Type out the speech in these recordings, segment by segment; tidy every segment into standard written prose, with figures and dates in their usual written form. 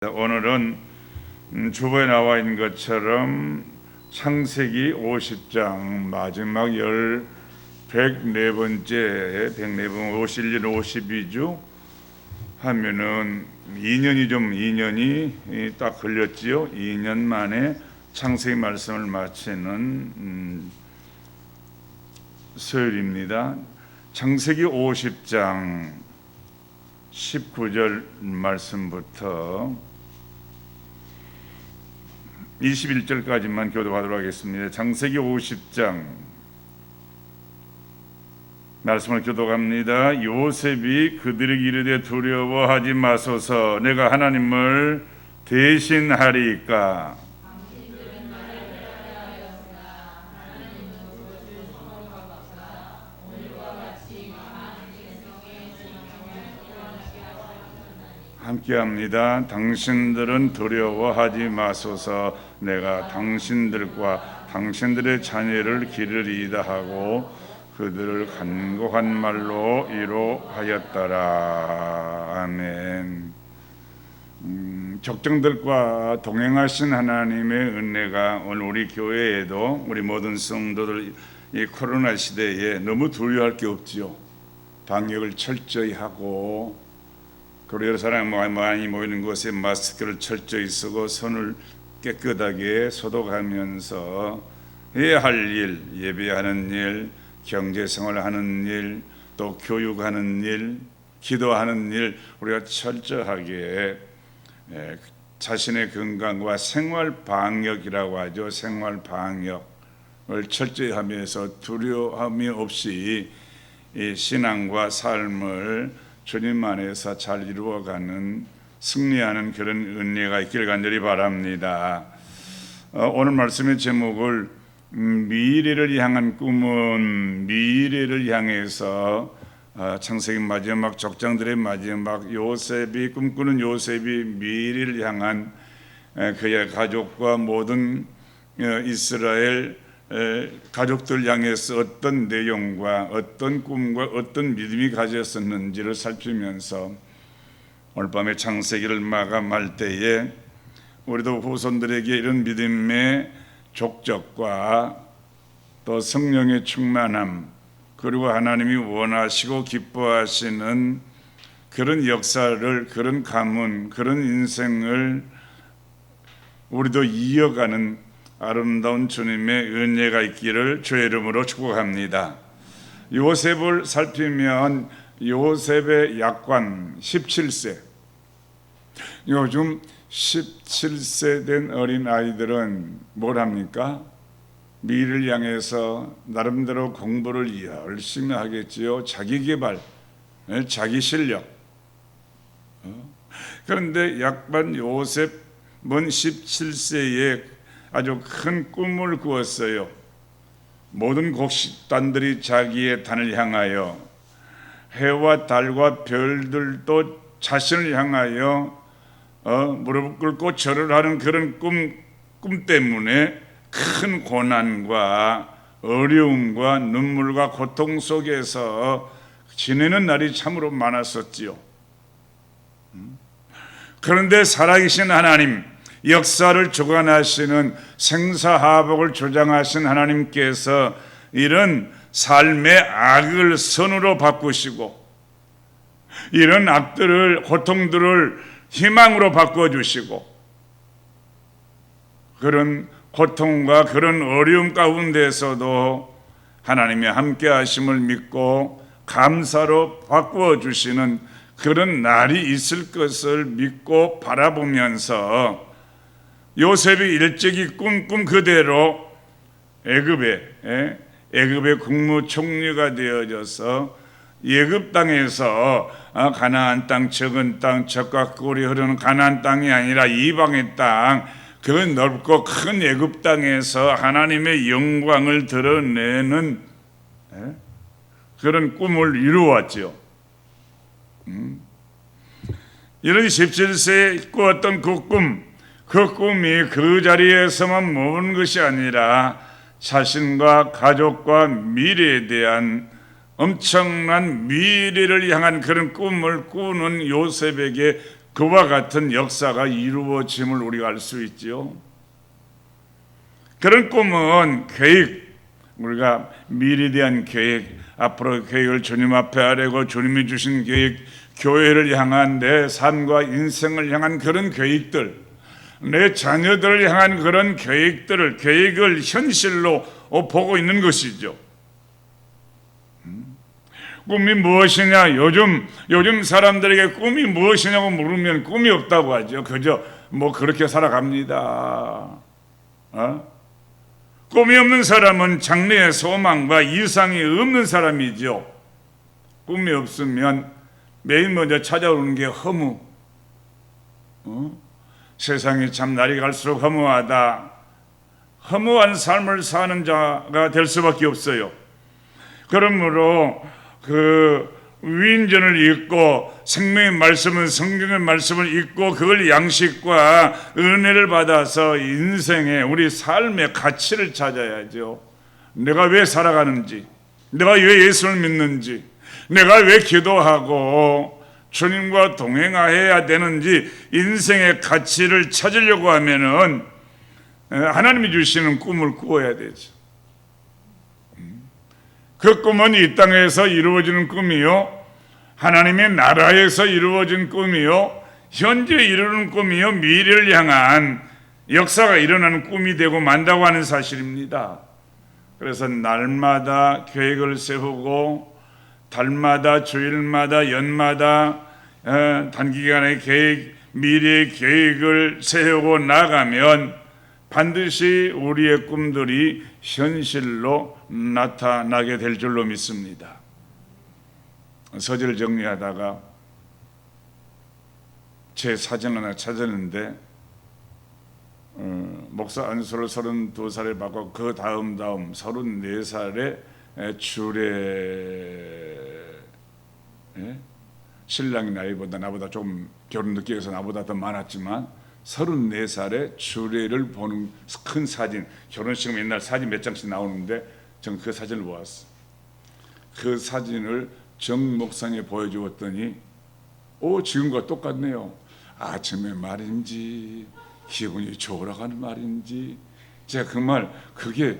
오늘은 주보에 나와 있는 것처럼 창세기 50장 마지막 104번째 104번 51년 52주 하면은 2년이 딱 걸렸지요. 2년 만에 창세기 말씀을 마치는 수요일입니다. 창세기 50장 19절 말씀부터 21절까지만 교도하도록 하겠습니다. 창세기 50장 말씀을 교도합니다. 요셉이 그들에게 이르되 두려워하지 마소서, 내가 하나님을 대신하리이까. 함께합니다. 당신들은 두려워하지 마소서, 내가 당신들과 당신들의 자녀를 기르리이다 하고 그들을 간곡한 말로 위로하였더라. 아멘. 적정들과 동행하신 하나님의 은혜가 오늘 우리 교회에도 우리 모든 성도들 이 코로나 시대에 너무 두려워할 게 없지요. 방역을 철저히 하고 그리고 여러 사람이 많이 모이는 곳에 마스크를 철저히 쓰고 손을 깨끗하게 소독하면서 해야 할 일, 예배하는 일, 경제생활하는 일, 또 교육하는 일, 기도하는 일, 우리가 철저하게 자신의 건강과 생활방역이라고 하죠. 생활방역을 철저히 하면서 두려움이 없이 이 신앙과 삶을 주님 안에서 잘 이루어가는 승리하는 그런 은혜가 있기를 간절히 바랍니다. 오늘 말씀의 제목을 미래를 향한 꿈은 미래를 향해서 창세기 마지막 족장들의 마지막 요셉이 꿈꾸는 요셉이 미래를 향한 그의 가족과 모든 이스라엘 가족들 향해서 어떤 내용과 어떤 꿈과 어떤 믿음이 가졌었는지를 살피면서 오늘 밤에 창세기를 마감할 때에 우리도 후손들에게 이런 믿음의 족적과 또 성령의 충만함, 그리고 하나님이 원하시고 기뻐하시는 그런 역사를, 그런 가문, 그런 인생을 우리도 이어가는 아름다운 주님의 은혜가 있기를 주의 이름으로 축복합니다. 요셉을 살피면 요셉의 약관 17세, 요즘 17세 된 어린 아이들은 뭘 합니까? 미래를 향해서 나름대로 공부를 열심히 하겠지요. 자기 개발, 자기 실력. 그런데 약반 요셉은 17세에 아주 큰 꿈을 꾸었어요. 모든 곡식단들이 자기의 단을 향하여, 해와 달과 별들도 자신을 향하여 무릎 꿇고 절을 하는 그런 꿈 때문에 큰 고난과 어려움과 눈물과 고통 속에서 지내는 날이 참으로 많았었지요. 그런데 살아계신 하나님, 역사를 주관하시는 생사하복을 조장하신 하나님께서 이런 삶의 악을 선으로 바꾸시고 이런 악들을, 고통들을 희망으로 바꿔주시고 그런 고통과 그런 어려움 가운데서도 하나님의 함께 하심을 믿고 감사로 바꾸어 주시는 그런 날이 있을 것을 믿고 바라보면서 요셉이 일찍이 꿈 그대로 애굽의 국무총리가 되어져서 애굽 땅에서 가나안 땅, 적은 땅, 젖과 꿀이 흐르는 가나안 땅이 아니라 이방의 땅, 그 넓고 큰 애굽 땅에서 하나님의 영광을 드러내는 그런 꿈을 이루었죠. 이런 17세에 꾸었던 그 꿈이 그 자리에서만 머무는 것이 아니라 자신과 가족과 미래에 대한 엄청난 미래를 향한 그런 꿈을 꾸는 요셉에게 그와 같은 역사가 이루어짐을 우리가 알 수 있지요. 그런 꿈은 계획, 우리가 미래에 대한 계획, 앞으로 계획을 주님 앞에 하려고 주님이 주신 계획, 교회를 향한 내 삶과 인생을 향한 그런 계획들, 내 자녀들을 향한 그런 계획을 현실로 보고 있는 것이죠. 꿈이 무엇이냐? 요즘 사람들에게 꿈이 무엇이냐고 물으면 꿈이 없다고 하죠. 그저 뭐 그렇게 살아갑니다. 꿈이 없는 사람은 장래의 소망과 이상이 없는 사람이죠. 꿈이 없으면 매일 먼저 찾아오는 게 허무. 세상이 참 날이 갈수록 허무하다. 허무한 삶을 사는 자가 될 수밖에 없어요. 그러므로 그 위인전을 읽고 생명의 말씀은 성경의 말씀을 읽고 그걸 양식과 은혜를 받아서 인생의 우리 삶의 가치를 찾아야죠. 내가 왜 살아가는지, 내가 왜 예수를 믿는지, 내가 왜 기도하고 주님과 동행해야 되는지 인생의 가치를 찾으려고 하면은 하나님이 주시는 꿈을 꾸어야 되죠. 그 꿈은 이 땅에서 이루어지는 꿈이요, 하나님의 나라에서 이루어진 꿈이요, 현재 이루는 꿈이요, 미래를 향한 역사가 일어나는 꿈이 되고 만다고 하는 사실입니다. 그래서 날마다 계획을 세우고 달마다, 주일마다, 연마다 단기간의 계획, 미래의 계획을 세우고 나가면 반드시 우리의 꿈들이 현실로 나타나게 될 줄로 믿습니다. 서재를 정리하다가 제 사진을 하나 찾았는데 목사 안수를 32살에 받고 그 다음 34살에 신랑이 나보다 좀 결혼 늦게 해서 나보다 더 많았지만 34살에 주례를 보는 큰 사진, 결혼식 맨날 사진 몇 장씩 나오는데 전 그 사진을 보았어. 그 사진을 정 목사님에 보여주었더니 지금과 똑같네요. 아침에 말인지 기분이 좋으라가는 말인지 제가 그 말 그게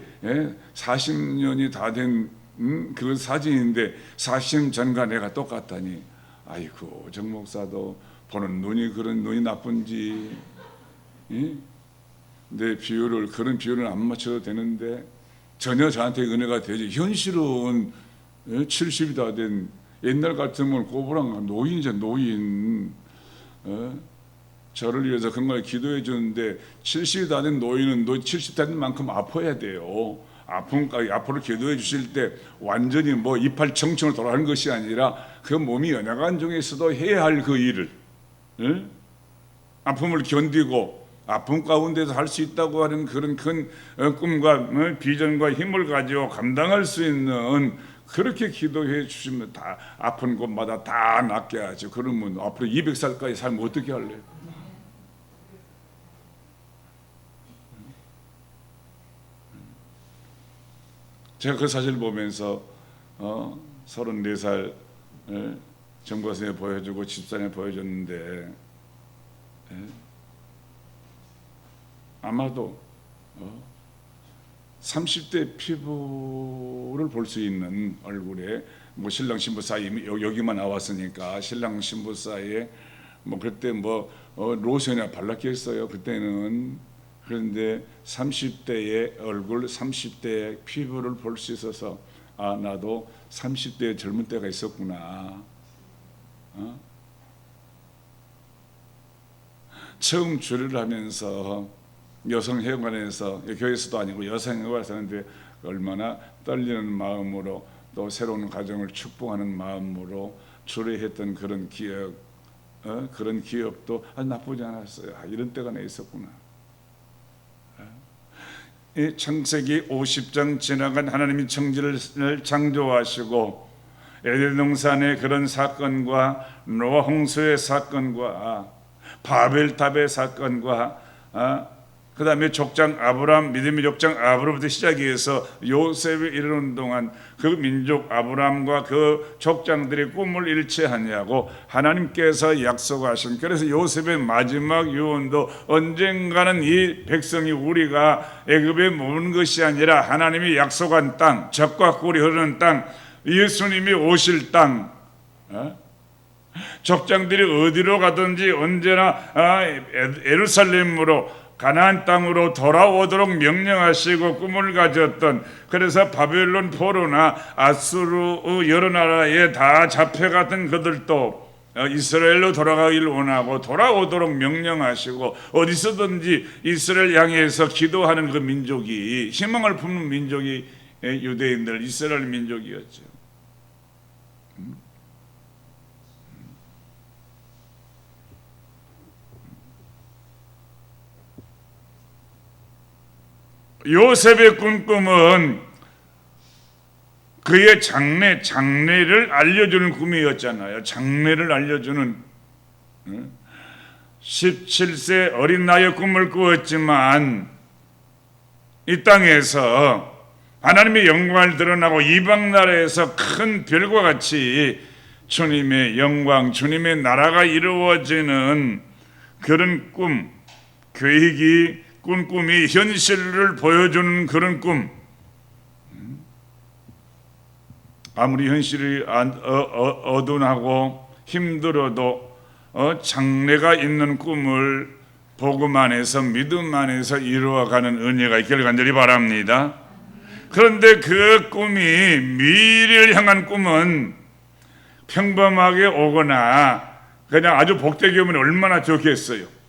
40년이 다 된 그 사진인데 40년 전과 내가 똑같다니, 아이고 정 목사도 보는 눈이 그런 눈이 나쁜지 내 그런 비율을 안 맞춰도 되는데 전혀 저한테 은혜가 되지. 현실은 70이 다 된 옛날 같으면 꼬부랑 노인이죠. 노인. 저를 위해서 건강에 기도해 주는데 70이 다 된 노인은 70이 다 된 만큼 아파야 돼요. 앞으로 기도해 주실 때 완전히 뭐 이팔 청청을 돌아가는 것이 아니라 그 몸이 연약한 중에서도 해야 할 그 일을, 아픔을 견디고 아픔 가운데서 할 수 있다고 하는 그런 큰 꿈과 비전과 힘을 가지고 감당할 수 있는, 그렇게 기도해 주시면 다 아픈 곳마다 다 낫게 하죠. 그러면 앞으로 200살까지 살면 어떻게 할래요? 제가 그 사진을 보면서 34살 정과선에 보여주고 집사에 보여줬는데 아마도 30대 피부를 볼 수 있는 얼굴에 뭐 신랑 신부 사이 여기만 나왔으니까 신랑 신부 사이에 뭐 그때 로션이나 발랐겠어요 그때는. 그런데 30대의 얼굴, 30대의 피부를 볼 수 있어서 나도 30대의 젊은 때가 있었구나. 처음 주례를 하면서 여성회관에서, 교회에서도 아니고 여성회관에서 하는데 얼마나 떨리는 마음으로 또 새로운 가정을 축복하는 마음으로 주례했던 그런 기억, 그런 기억도 나쁘지 않았어요. 이런 때가 내 있었구나. 이 창세기 50장 지나간 하나님이 천지를 창조하시고 에덴 동산의 그런 사건과 노아 홍수의 사건과 바벨탑의 사건과 그 다음에 족장 아브람, 믿음의 족장 아브람부터 시작해서 요셉에 이르는 동안 그 민족 아브람과 그 족장들의 꿈을 일치하냐고 하나님께서 약속하신, 그래서 요셉의 마지막 유언도 언젠가는 이 백성이 우리가 애굽에 머무는 것이 아니라 하나님이 약속한 땅, 젖과 꿀이 흐르는 땅, 예수님이 오실 땅, 족장들이 어디로 가든지 언제나 예루살렘으로 가나안 땅으로 돌아오도록 명령하시고 꿈을 가졌던, 그래서 바벨론 포로나 아수르 여러 나라에 다 잡혀갔던 그들도 이스라엘로 돌아가길 원하고 돌아오도록 명령하시고 어디서든지 이스라엘 향해서 기도하는 그 민족이, 희망을 품는 민족이 유대인들, 이스라엘 민족이었죠. 요셉의 꾼 꿈은 그의 장래를 알려주는 꿈이었잖아요. 장래를 알려주는, 17세 어린 나이에 꿈을 꾸었지만 이 땅에서 하나님의 영광을 드러나고 이방 나라에서 큰 별과 같이 주님의 영광, 주님의 나라가 이루어지는 그런 꿈, 계획이 꾼 꿈이 현실을 보여주는 그런 꿈. 아무리 현실이 어두운하고 힘들어도 장래가 있는 꿈을 복음 안에서, 믿음 안에서 이루어가는 은혜가 있기를 간절히 바랍니다. 그런데 그 꿈이, 미래를 향한 꿈은 평범하게 오거나 그냥 아주 복되게 오면 얼마나 좋겠어요.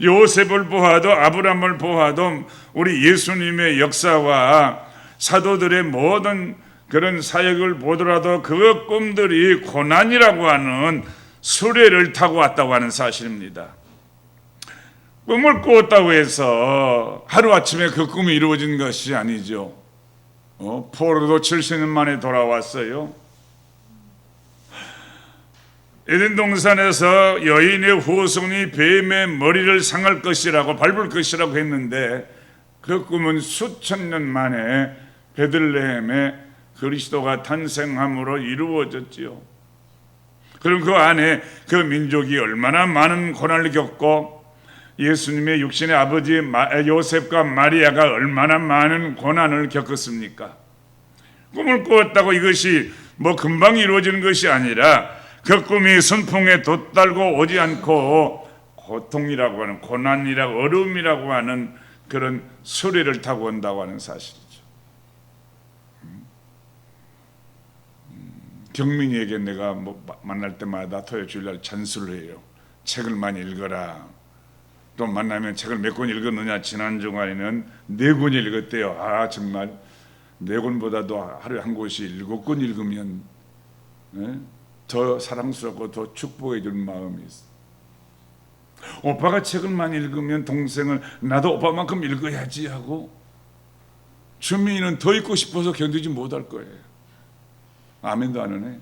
요셉을 보아도, 아브라함을 보아도, 우리 예수님의 역사와 사도들의 모든 그런 사역을 보더라도 그 꿈들이 고난이라고 하는 수레를 타고 왔다고 하는 사실입니다. 꿈을 꾸었다고 해서 하루아침에 그 꿈이 이루어진 것이 아니죠. 포로도 70년 만에 돌아왔어요. 에덴 동산에서 여인의 후손이 뱀의 머리를 상할 것이라고, 밟을 것이라고 했는데 그 꿈은 수천 년 만에 베들레헴에 그리스도가 탄생함으로 이루어졌지요. 그럼 그 안에 그 민족이 얼마나 많은 고난을 겪고 예수님의 육신의 아버지 요셉과 마리아가 얼마나 많은 고난을 겪었습니까? 꿈을 꾸었다고 이것이 뭐 금방 이루어지는 것이 아니라 그 꿈이 순풍에 돛달고 오지 않고 고통이라고 하는, 고난이라고, 어려움이라고 하는 그런 수레를 타고 온다고 하는 사실이죠. 경민이에게 내가 만날 때마다 토요일 주일날 잔수를 해요. 책을 많이 읽어라. 또 만나면 책을 몇 권 읽었느냐, 지난 주간에는 4권 읽었대요. 정말 4권보다도 하루에 한 권씩 7권 읽으면 더 사랑스럽고 더 축복해 줄 마음이 있어. 오빠가 책을 많이 읽으면 동생은 나도 오빠만큼 읽어야지 하고, 주민이는 더 읽고 싶어서 견디지 못할 거예요. 아멘도 안 하네.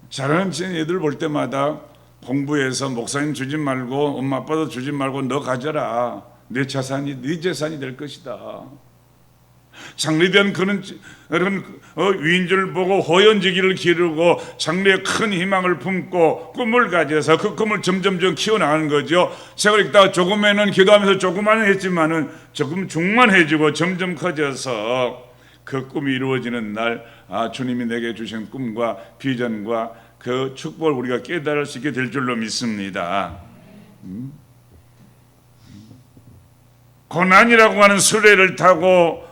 잘하는 애들 볼 때마다 공부해서 목사님 주지 말고 엄마 아빠도 주지 말고 너 가져라. 내 재산이 네 재산이 될 것이다. 장래된 그런 위인줄 보고 호연지기를 기르고 장래에 큰 희망을 품고 꿈을 가져서 그 꿈을 점점 키워나가는 거죠. 책을 읽다가 조금에는 기도하면서 조금만 했지만은 조금 중만해지고 점점 커져서 그 꿈이 이루어지는 날, 주님이 내게 주신 꿈과 비전과 그 축복을 우리가 깨달을 수 있게 될 줄로 믿습니다. 고난이라고 하는 수레를 타고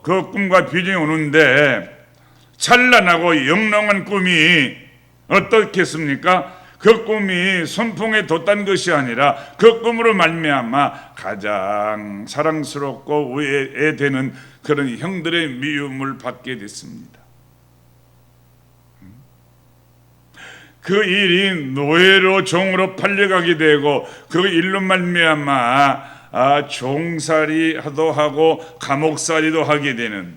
그 꿈과 비전이 오는데 찬란하고 영롱한 꿈이 어떻겠습니까? 그 꿈이 선풍에 뒀다는 것이 아니라 그 꿈으로 말미암아 가장 사랑스럽고 우애되는 그런 형들의 미움을 받게 됐습니다. 그 일이 노예로 종으로 팔려가게 되고 그 일로 말미암아 종살이도 하고 감옥살이도 하게 되는,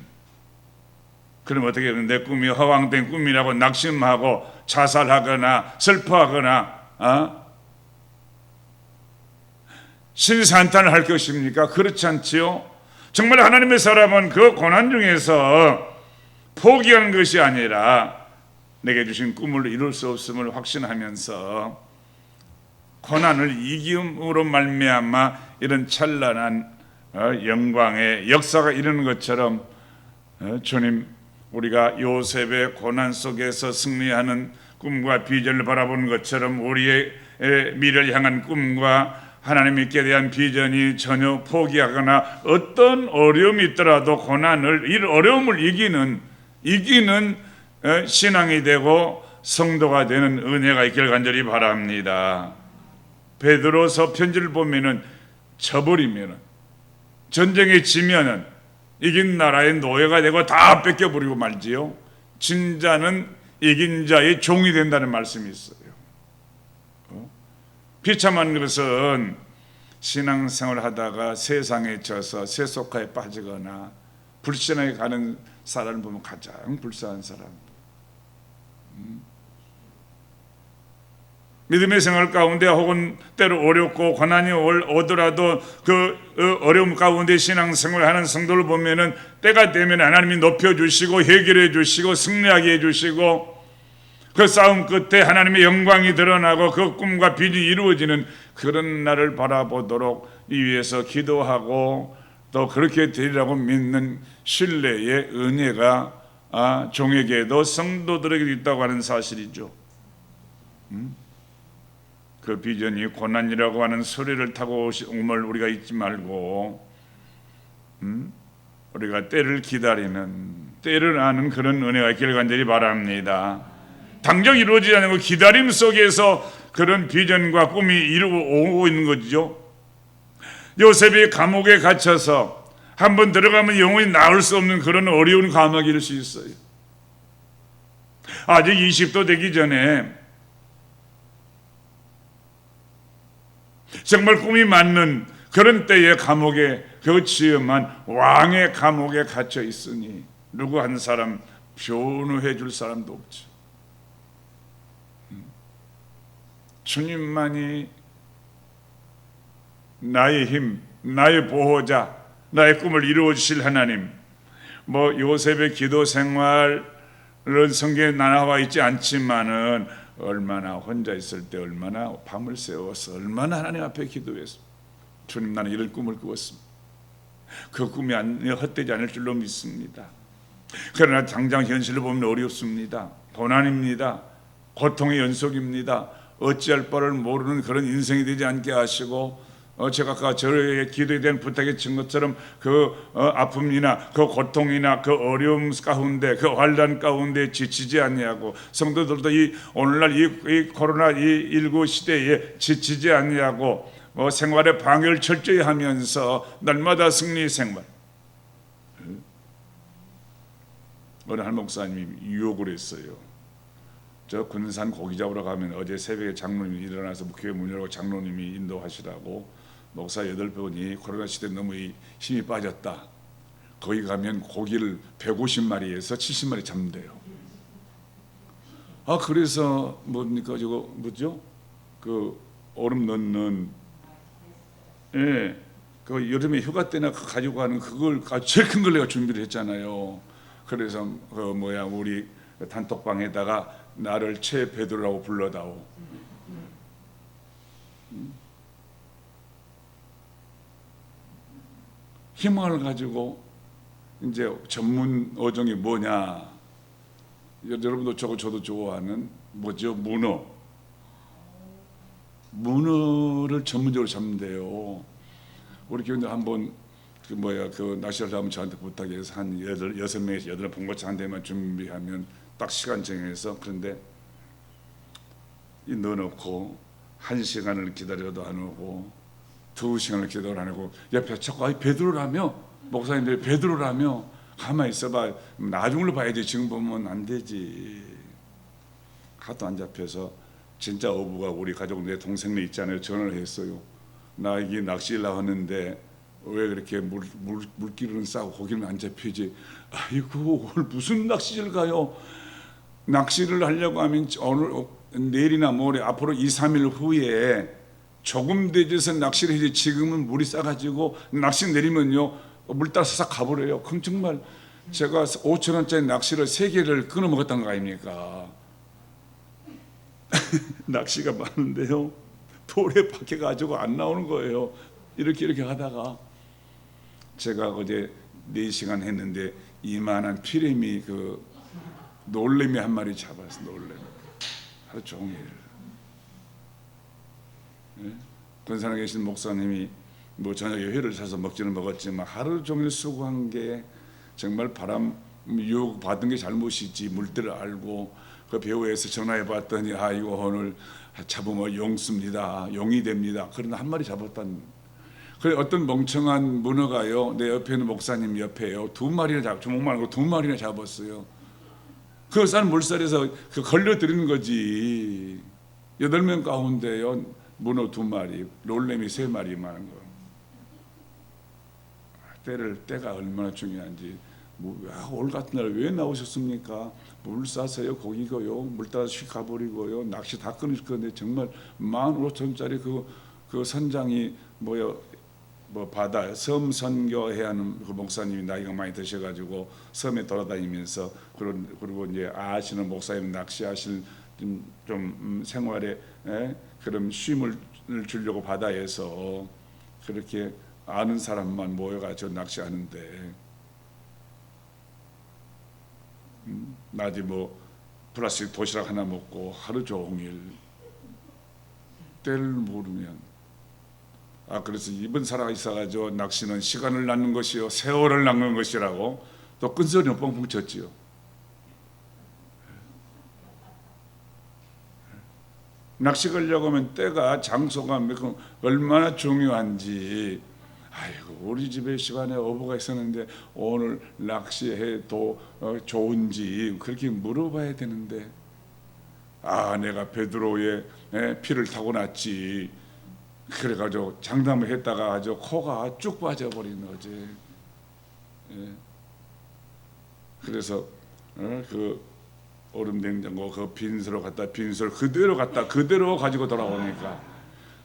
그럼 어떻게 내 꿈이 허황된 꿈이라고 낙심하고 자살하거나 슬퍼하거나 신산탄을 할 것입니까? 그렇지 않지요. 정말 하나님의 사람은 그 고난 중에서 포기한 것이 아니라 내게 주신 꿈을 이룰 수 없음을 확신하면서 고난을 이김으로 말미암아 이런 찬란한 영광의 역사가 이루는 것처럼 주님, 우리가 요셉의 고난 속에서 승리하는 꿈과 비전을 바라보는 것처럼 우리의 미래를 향한 꿈과 하나님께 대한 비전이 전혀 포기하거나 어떤 어려움이 있더라도 고난을, 이 어려움을 이기는 신앙이 되고 성도가 되는 은혜가 있기를 간절히 바랍니다. 베드로서 편지를 보면은 져버리면은, 전쟁에 지면은 이긴 나라의 노예가 되고 다 뺏겨버리고 말지요. 진자는 이긴 자의 종이 된다는 말씀이 있어요. 비참한 것은 신앙생활을 하다가 세상에 져서 세속화에 빠지거나 불신하게 가는 사람을 보면 가장 불쌍한 사람. 믿음의 생활 가운데 혹은 때로 어렵고 고난이 오더라도 그 어려움 가운데 신앙생활을 하는 성도를 보면은 때가 되면 하나님이 높여주시고 해결해 주시고 승리하게 해주시고 그 싸움 끝에 하나님의 영광이 드러나고 그 꿈과 비전이 이루어지는 그런 날을 바라보도록 이 위해서 기도하고 또 그렇게 되리라고 믿는 신뢰의 은혜가 종에게도 성도들에게도 있다고 하는 사실이죠. 그 비전이 고난이라고 하는 소리를 타고 옴을 우리가 잊지 말고 우리가 때를 기다리는, 때를 아는 그런 은혜가 있기를 간절히 바랍니다. 당장 이루어지지 않는 그 기다림 속에서 그런 비전과 꿈이 이루고 있는 거죠. 요셉이 감옥에 갇혀서 한번 들어가면 영원히 나올 수 없는 그런 어려운 감옥일 수 있어요. 아직 20도 되기 전에 정말 꿈이 맞는 그런 때의 감옥에 그 왕의 감옥에 갇혀 있으니 누구 한 사람 변호해 줄 사람도 없죠. 주님만이 나의 힘, 나의 보호자, 나의 꿈을 이루어 주실 하나님. 요셉의 기도 생활은 성경에 나와 있지 않지만은 얼마나 혼자 있을 때 얼마나 밤을 새워서 얼마나 하나님 앞에 기도해서 주님, 나는 이런 꿈을 꾸었습니다. 그 꿈이 헛되지 않을 줄로 믿습니다. 그러나 당장 현실을 보면 어렵습니다. 고난입니다. 고통의 연속입니다. 어찌할 바를 모르는 그런 인생이 되지 않게 하시고 제가 아까 저의 기도에 대한 부탁에 친 것처럼 그 아픔이나 그 고통이나 그 어려움 가운데 그 환난 가운데 지치지 아니하고 성도들도 오늘날 이 코로나19 시대에 지치지 아니하고 생활의 방역을 철저히 하면서 날마다 승리 생활. 어느 한 목사님이 유혹을 했어요. 저 군산 고기 잡으러 가면 어제 새벽에 장로님이 일어나서 교회 문 열고 장로님이 인도하시라고 목사 8분이 코로나 시대에 너무 힘이 빠졌다. 거기 가면 고기를 150마리에서 70마리 잡는데요. 그래서 뭡니까 저거 뭐죠? 그 얼음 넣는 그 여름에 휴가 때나 가지고 가는 그걸 제일 큰 걸 내가 준비를 했잖아요. 그래서 우리 단톡방에다가 나를 최 베드로라고 불러다오. 희망을 가지고 이제 전문 어종이 뭐냐? 여러분도 저도 좋아하는 뭐죠? 문어를 전문적으로 잡는데요. 우리 교인들 한번 그 낚시를 잡으면 저한테 부탁해서 한 6명에서 8명 본거치 한 대만 준비하면 딱 시간 정해서 그런데 넣어놓고 1시간을 기다려도 안 오고 2시간을 기다려도 안 오고 옆에 자꾸 베드로라며 목사님들 베드로라며 가만히 있어봐 나중을 봐야지 지금 보면 안 되지. 하도 안 잡혀서 진짜 어부가 우리 가족 내 동생네 있잖아요 전화를 했어요. 나 이게 낚시를 하는데 왜 그렇게 물기는 싸고 고기는 안 잡히지? 아이고 오늘 무슨 낚시를 가요? 낚시를 하려고 하면 오늘 내일이나 모레 앞으로 2, 3일 후에 조금 되져서 낚시를 해야지. 지금은 물이 싸가지고 낚시 내리면요 물 따라서 싹 가버려요. 그럼 정말 제가 5,000원짜리 낚시를 3개를 끊어 먹었던 거 아닙니까? 낚시가 많은데요 돌에 박혀가지고 안 나오는 거예요. 이렇게 하다가 제가 어제 4시간 했는데 이만한 피레미 그 놀래미 한 마리 잡았어. 놀래미 하루 종일. 근산에 계신 목사님이 뭐 저녁에 회를 사서 먹지는 먹었지만 하루 종일 수고한 게 정말 바람 유혹 받은 게 잘못이지. 물때를 알고 그 배우에서 전화해 봤더니 이거 오늘 잡으면 용습니다. 용이 됩니다. 그러나 한 마리 잡았단. 그래 어떤 멍청한 문어가요 내 옆에 있는 목사님 옆에요 2마리나 주먹 말고 2마리나 잡았어요. 그 싼 물살에서 걸려드리는 거지. 8명 가운데요 문어 2마리, 놀래미 3마리만 한 거. 때가 얼마나 중요한지. 올 같은 날 왜 나오셨습니까? 물 싸서요 고기고요 물 따라 휙 가버리고요 낚시 다 끊으실 건데 정말 15,000원짜리 그 선장이 뭐 바다 섬 선교해야 하는 그 목사님이 나이가 많이 드셔가지고 섬에 돌아다니면서 그리고 이제 아시는 목사님 낚시하실 좀 생활에 그런 쉼을 주려고 바다에서 그렇게 아는 사람만 모여가지고 낚시하는데 낮에 뭐 플라스틱 도시락 하나 먹고 하루 종일 때를 모르면 그래서 이번 살아 있어가지고 낚시는 시간을 낳는 것이요 세월을 낳는 것이라고 또 끈소리는 뻥뻥 쳤지요. 낚시 가려고 하면 때가 장소가 얼마나 중요한지. 우리 집에 시간에 어부가 있었는데 오늘 낚시해도 좋은지 그렇게 물어봐야 되는데 내가 베드로의 피를 타고났지. 그래가지고 장담을 했다가 아주 코가 쭉 빠져버린 거지. 그래서 그 얼음 냉장고 그 빈소로 갔다 빈소를 그대로 가지고 돌아오니까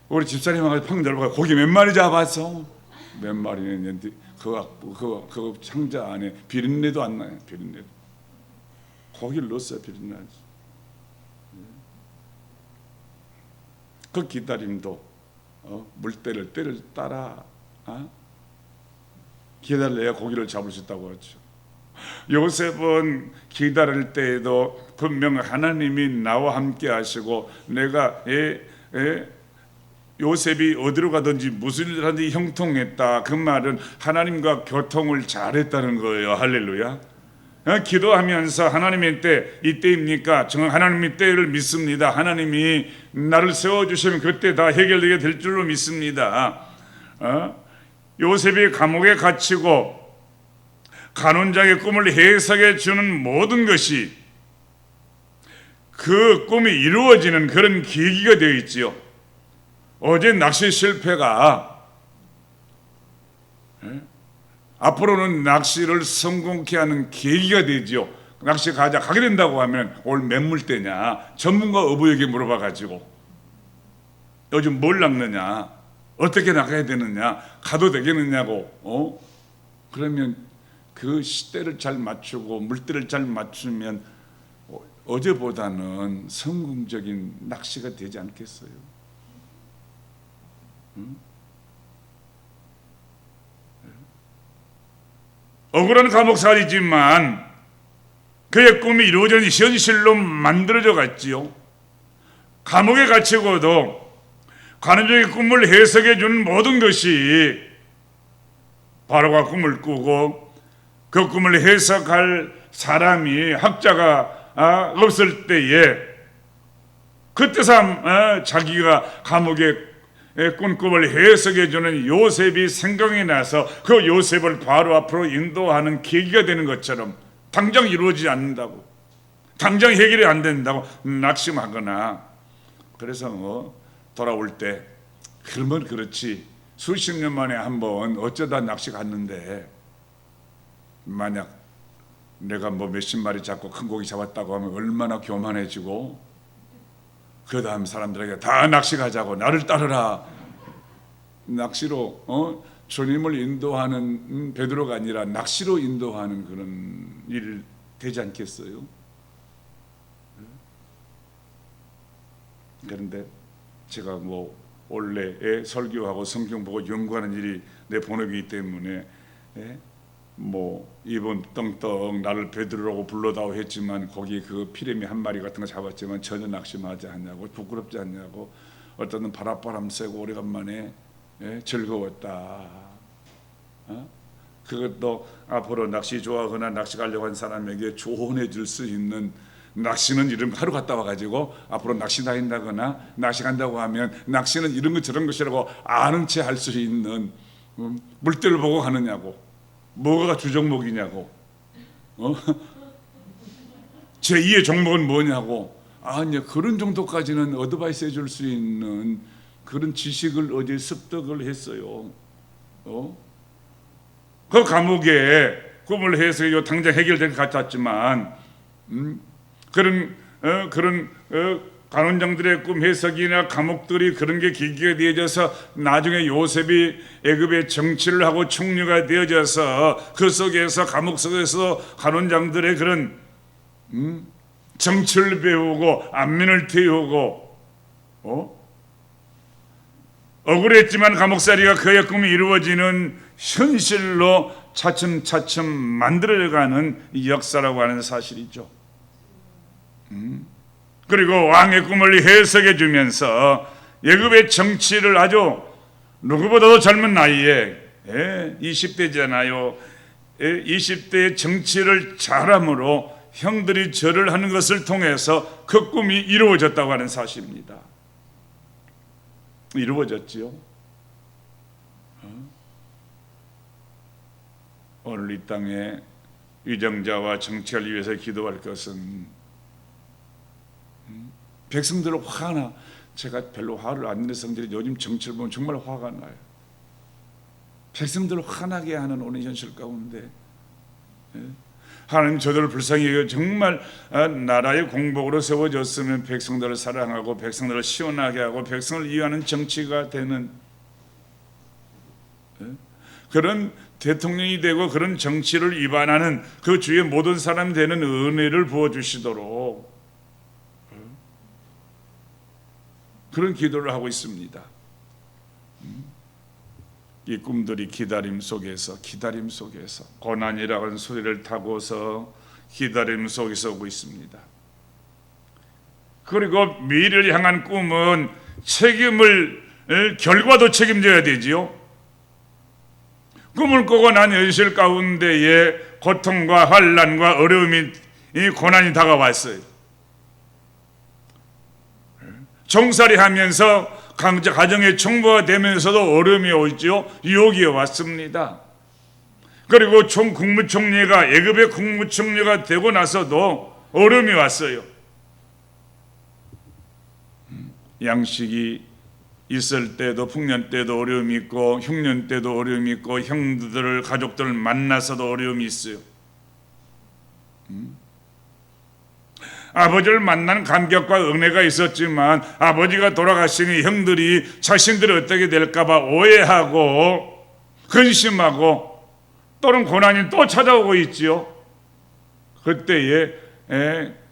우리 집사님하고 펑 열고 고기 몇 마리 잡았어? 몇 마리는 그 상자 안에 비린내도 안 나요. 비린내도. 고기를 넣었어요. 비린내. 그 기다림도 때를 따라 기다려야 고기를 잡을 수 있다고 하죠. 요셉은 기다릴 때에도 분명 하나님이 나와 함께 하시고 내가 요셉이 어디로 가든지 무슨 일을 하든지 형통했다. 그 말은 하나님과 교통을 잘했다는 거예요. 할렐루야. 기도하면서 하나님의 때 이때입니까? 저는 하나님의 때를 믿습니다. 하나님이 나를 세워주시면 그때 다 해결되게 될 줄로 믿습니다. 요셉이 감옥에 갇히고 간원장의 꿈을 해석해 주는 모든 것이 그 꿈이 이루어지는 그런 계기가 되어 있지요. 어제 낚시 실패가 앞으로는 낚시를 성공케 하는 계기가 되죠. 낚시 가게 된다고 하면 올 몇 물때냐 전문가 어부에게 물어봐 가지고 요즘 뭘 낚느냐 어떻게 낚아야 되느냐 가도 되겠느냐고 그러면 그 시대를 잘 맞추고 물때를 잘 맞추면 어제보다는 성공적인 낚시가 되지 않겠어요? 억울한 감옥살이지만 그의 꿈이 이루어지는 현실로 만들어져 갔지요. 감옥에 갇히고도 관원장의 꿈을 해석해 주는 모든 것이 바로가 꿈을 꾸고 그 꿈을 해석할 사람이 학자가 없을 때에 그때서 자기가 감옥에 꾼 꿈을 해석해 주는 요셉이 생각이 나서 그 요셉을 바로 앞으로 인도하는 계기가 되는 것처럼 당장 이루어지지 않는다고 당장 해결이 안 된다고 낙심하거나 그래서 돌아올 때 그러면 그렇지 수십 년 만에 한번 어쩌다 낚시 갔는데, 만약 내가 뭐 몇십 마리 잡고 큰 고기 잡았다고 하면 얼마나 교만해지고, 그 다음 사람들에게 다 낚시 가자고, 나를 따르라. 낚시로 주님을 인도하는 베드로가 아니라 낚시로 인도하는 그런 일 되지 않겠어요? 그런데 제가 뭐 원래 설교하고 성경 보고 연구하는 일이 내 본업이기 때문에 뭐 이번 떵떵 나를 베드로라고 불러다오 했지만 거기 그 피레미 한 마리 같은 거 잡았지만 전혀 낙심하지 않냐고, 부끄럽지 않냐고, 어떤 바람바람 쐬고 오래간만에 즐거웠다. 그것도 앞으로 낚시 좋아하거나 낚시 가려고 한 사람에게 조언해 줄 수 있는, 낚시는 이런 거 하루 갔다 와가지고 앞으로 낚시 다닌다거나 낚시 간다고 하면 낚시는 이런 것 저런 것이라고 아는 채 할 수 있는, 물때를 보고 가느냐고, 뭐가 주 종목이냐고, 제2의 종목은 뭐냐고, 아니 그런 정도까지는 어드바이스 해줄 수 있는 그런 지식을 어제 습득을 했어요. 그 감옥에 꿈을 해서 당장 해결될 것 같았지만, 그런 간원장들의 꿈 해석이나 감옥들이 그런 게 기기가 되어져서 나중에 요셉이 애굽의 정치를 하고 총리가 되어져서 그 속에서 감옥 속에서 간원장들의 그런 정치를 배우고 안면을 태우고 억울했지만 감옥살이가 그의 꿈이 이루어지는 현실로 차츰차츰 만들어가는 역사라고 하는 사실이죠. 그리고 왕의 꿈을 해석해 주면서 애굽의 정치를 아주 누구보다도 젊은 나이에 20대잖아요. 20대의 정치를 잘함으로 형들이 절을 하는 것을 통해서 그 꿈이 이루어졌다고 하는 사실입니다. 이루어졌지요. 오늘 이 땅에 위정자와 정치를 위해서 기도할 것은, 백성들은 화가 나. 제가 별로 화를 안 내는 성들이 요즘 정치를 보면 정말 화가 나요. 백성들을 화나게 하는 오늘 현실 가운데 하나님 저들을 불쌍히 여겨 정말 나라의 공복으로 세워졌으면 백성들을 사랑하고 백성들을 시원하게 하고 백성을 이해하는 정치가 되는 그런 대통령이 되고 그런 정치를 위반하는 그 주위에 모든 사람이 되는 은혜를 부어주시도록 그런 기도를 하고 있습니다. 이 꿈들이 기다림 속에서 고난이라는 소리를 타고서 기다림 속에서 오고 있습니다. 그리고 미래를 향한 꿈은 결과도 책임져야 되지요. 꿈을 꾸고 난 현실 가운데에 고통과 환난과 어려움이, 이 고난이 다가왔어요. 종살이 하면서 가정의 총부가 되면서도 어려움이 오죠. 유혹이 왔습니다. 그리고 국무총리가 애굽의 국무총리가 되고 나서도 어려움이 왔어요. 양식이 있을 때도 풍년 때도 어려움이 있고 흉년 때도 어려움이 있고 형들을 가족들을 만나서도 어려움이 있어요. 아버지를 만난 감격과 은혜가 있었지만 아버지가 돌아가시니 형들이 자신들이 어떻게 될까봐 오해하고 근심하고 또는 고난이 또 찾아오고 있지요. 그때에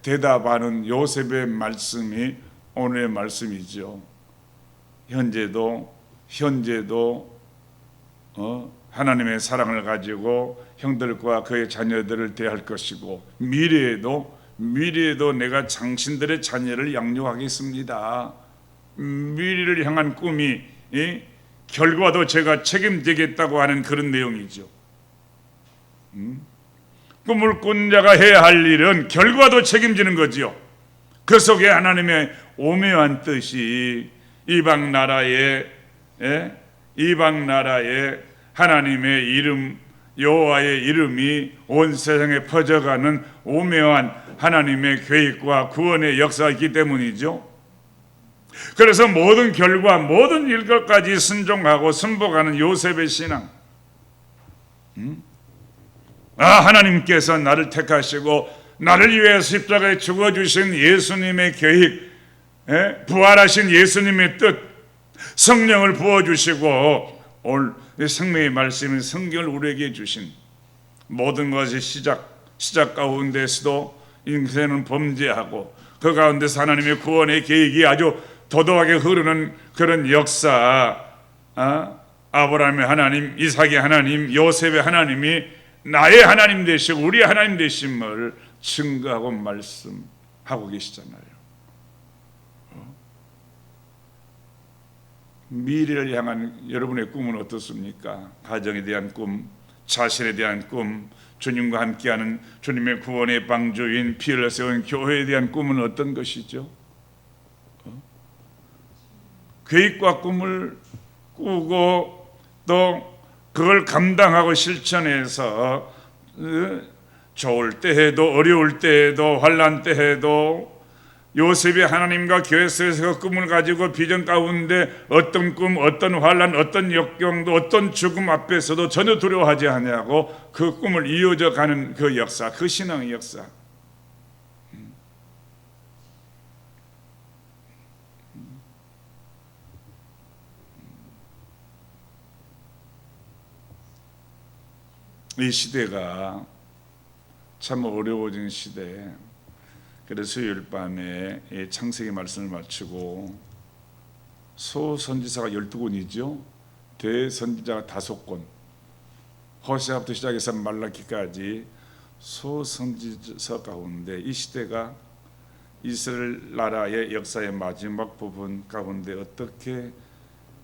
대답하는 요셉의 말씀이 오늘의 말씀이죠. 현재도 하나님의 사랑을 가지고 형들과 그의 자녀들을 대할 것이고 미래에도 내가 당신들의 자녀를 양육하겠습니다. 미래를 향한 꿈이 결과도 제가 책임지겠다고 하는 그런 내용이죠. 꿈을 꾼 자가 해야 할 일은 결과도 책임지는 거지요. 그 속에 하나님의 오묘한 뜻이 이방 나라에 하나님의 이름 여호와의 이름이 온 세상에 퍼져가는 오묘한 하나님의 계획과 구원의 역사가 있기 때문이죠. 그래서 모든 결과, 모든 일것까지 순종하고 순복하는 요셉의 신앙. 하나님께서 나를 택하시고 나를 위해 십자가에 죽어주신 예수님의 계획, 부활하신 예수님의 뜻, 성령을 부어주시고 오늘 생명의 말씀인 성경을 우리에게 주신 모든 것의 시작 가운데서도 인생은 범죄하고 그 가운데서 하나님의 구원의 계획이 아주 도도하게 흐르는 그런 역사, 아브라함의 하나님, 이삭의 하나님, 요셉의 하나님이 나의 하나님 되시고 우리의 하나님 되심을 증거하고 말씀하고 계시잖아요. 미래를 향한 여러분의 꿈은 어떻습니까? 가정에 대한 꿈, 자신에 대한 꿈, 주님과 함께하는 주님의 구원의 방주인 피를 세운 교회에 대한 꿈은 어떤 것이죠? 계획과 꿈을 꾸고 또 그걸 감당하고 실천해서 좋을 때에도 어려울 때에도 환난 때에도 요셉이 하나님과 교회 속에서 그 꿈을 가지고 비전 가운데 어떤 꿈, 어떤 환난, 어떤 역경도 어떤 죽음 앞에서도 전혀 두려워하지 않냐고 그 꿈을 이어져 가는 그 역사, 그 신앙의 역사. 이 시대가 참 어려워진 시대. 그래서 수요일 밤에 창세기 말씀을 마치고 소선지자가 12권이죠. 대선지자가 5권. 호세아부터 시작해서 말라기까지 소선지서 가운데 이 시대가 이스라엘 나라의 역사의 마지막 부분 가운데 어떻게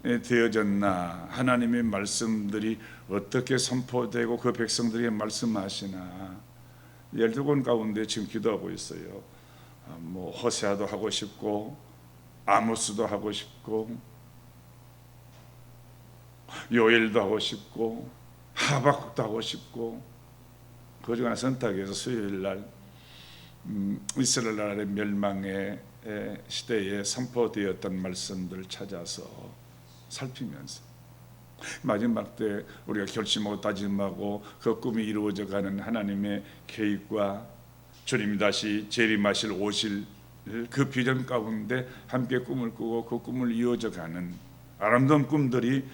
되어졌나, 하나님의 말씀들이 어떻게 선포되고 그 백성들에게 말씀하시나 12권 가운데 지금 기도하고 있어요. 호세아도 하고 싶고 아모스도 하고 싶고 요엘도 하고 싶고 하박국도 하고 싶고 그중 하나 선택해서 수요일날 이스라엘 나라의 멸망의 시대에 선포되었던 말씀들을 찾아서 살피면서 마지막 때 우리가 결심하고 다짐하고 그 꿈이 이루어져가는 하나님의 계획과 주님이 다시 재림하실 오실 그 비전 가운데 함께 꿈을 꾸고 그 꿈을 이어져가는 아름다운 꿈들이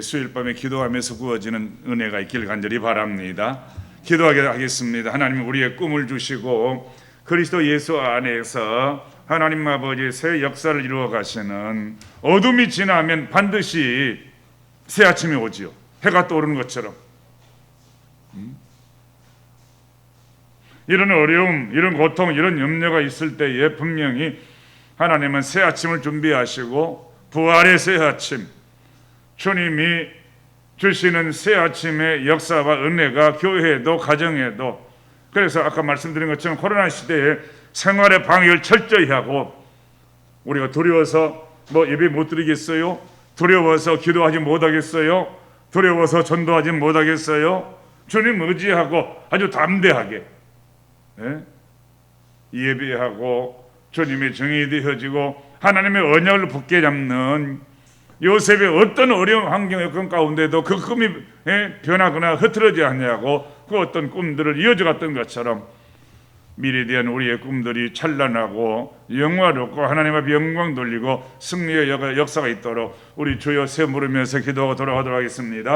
수요일 밤에 기도하면서 구워지는 은혜가 있길 간절히 바랍니다. 기도하겠습니다. 하나님 우리의 꿈을 주시고 그리스도 예수 안에서 하나님 아버지 새 역사를 이루어 가시는 어둠이 지나면 반드시 새 아침이 오지요. 해가 떠오르는 것처럼. 이런 어려움, 이런 고통, 이런 염려가 있을 때에 분명히 하나님은 새 아침을 준비하시고 부활의 새 아침, 주님이 주시는 새 아침의 역사와 은혜가 교회에도 가정에도, 그래서 아까 말씀드린 것처럼 코로나 시대에 생활의 방역을 철저히 하고 우리가 두려워서 예배 못 드리겠어요? 두려워서 기도하지 못하겠어요? 두려워서 전도하지 못하겠어요? 주님 의지하고 아주 담대하게 예배하고 주님의 정이 되어지고 하나님의 언약을 굳게 잡는 요셉의 어떤 어려운 환경의 가운데도 그 꿈이 변하거나 흐트러지지 않냐고 그 어떤 꿈들을 이어져 갔던 것처럼 미래에 대한 우리의 꿈들이 찬란하고 영화롭고 하나님 앞에 영광 돌리고 승리의 역사가 있도록 우리 주여 새 물으면서 기도하고 돌아가도록 하겠습니다.